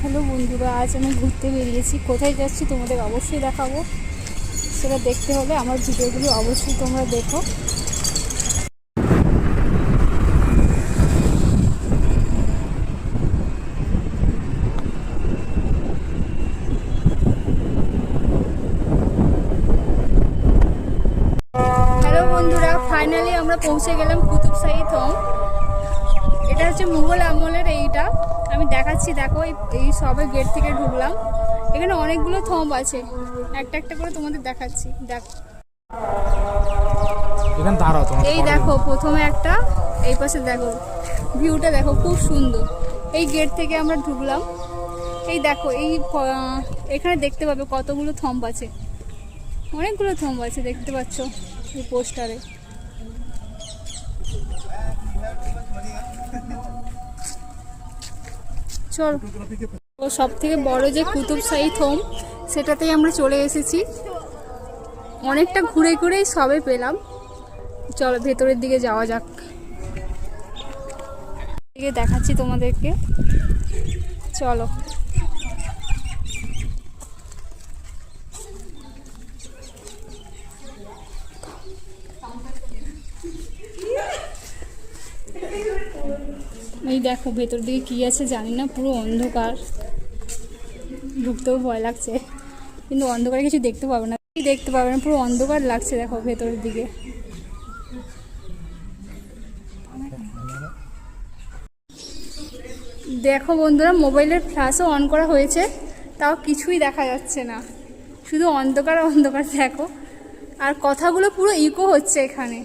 Hello বন্ধুরা, আজ আমি ঘুরতে বেরিয়েছি। কোথায় যাচ্ছি তোমাদের অবশ্যই দেখাবো। সেটা দেখতে হলে আমার ভিডিওগুলো অবশ্যই তোমরা দেখো। হ্যালো বন্ধুরা, ফাইনালি আমরা পৌঁছে গেলাম কুতুব শাহী থম। এটা হচ্ছে মুঘল আমলের। এইটা আমি দেখাচ্ছি, দেখো। এই সবে গেট থেকে ঢুকলাম। এখানে অনেকগুলো থম আছে, একটা একটা করে তোমাদের দেখাচ্ছি। দেখো, এখানে দাঁড়াও তোমার। এই দেখো প্রথমে একটা, এই পাশে দেখো ভিউটা দেখো, খুব সুন্দর। এই গেট থেকে আমরা ঢুকলাম। এই দেখো, এখানে দেখতে পাবে কতগুলো থম্ব আছে, অনেকগুলো থম্ব আছে, দেখতে পাচ্ছ এই পোস্টারে। চল, ও সব থেকে বড় যে কুতুব শাহী থম, সেটাতেই আমরা চলে এসেছি। অনেকটা ঘুরে ঘুরেই সবে পেলাম। চলো ভেতরের দিকে যাওয়া যাক। দিকে দেখাচ্ছি তোমাদেরকে, চলো। এই দেখো ভেতর দিকে কি আছে জানি না, পুরো অন্ধকার, ঢুকতেও ভয় লাগছে। কিন্তু অন্ধকারে কিছু দেখতে পাবে না, দেখতে পাবে না, পুরো অন্ধকার লাগছে। দেখো ভেতরের দিকে দেখো বন্ধুরা, মোবাইলের ফ্ল্যাশও অন করা হয়েছে, তাও কিছুই দেখা যাচ্ছে না, শুধু অন্ধকার অন্ধকার। দেখো, আর কথাগুলো পুরো ইকো হচ্ছে এখানে।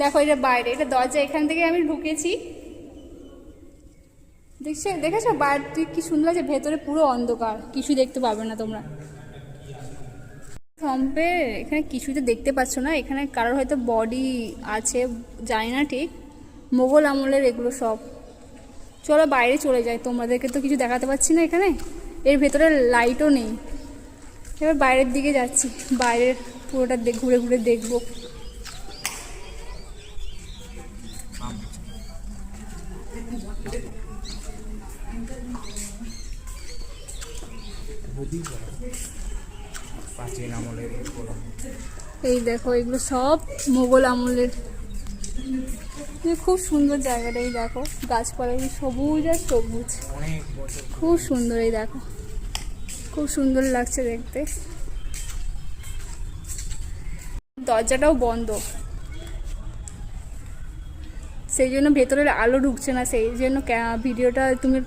দেখো এটা বাইরে, এটা দরজা, এখান থেকে আমি ঢুকেছি। দেখেছো বাইরে কি সুন্দর আছে, ভেতরে পুরো অন্ধকার, কিছু দেখতে পাবে না তোমরা। থম্পে এখানে কিছুই তো দেখতে পাচ্ছ না। এখানে কারোর হয়তো বডি আছে, জানি না ঠিক, মোগল আমলের এগুলো সব। চলো বাইরে চলে যাই, তোমাদেরকে তো কিছু দেখাতে পাচ্ছি না এখানে। এর ভেতরে লাইটও নেই। এবার বাইরের দিকে যাচ্ছি, বাইরের পুরোটা ঘুরে ঘুরে দেখবো। প্রাচীন আমলের এই দেখো, এগুলো সব মোগল আমলের। খুব সুন্দর জায়গাটা। এই দেখো গাছপালা সবুজ আর সবুজ, খুব সুন্দর। এই দেখো, খুব সুন্দর লাগছে দেখতে। দরজাটাও বন্ধ, সেই জন্য ভেতরের আলো ঢুকছে না, সেই জন্য ভিডিওটা তোমরা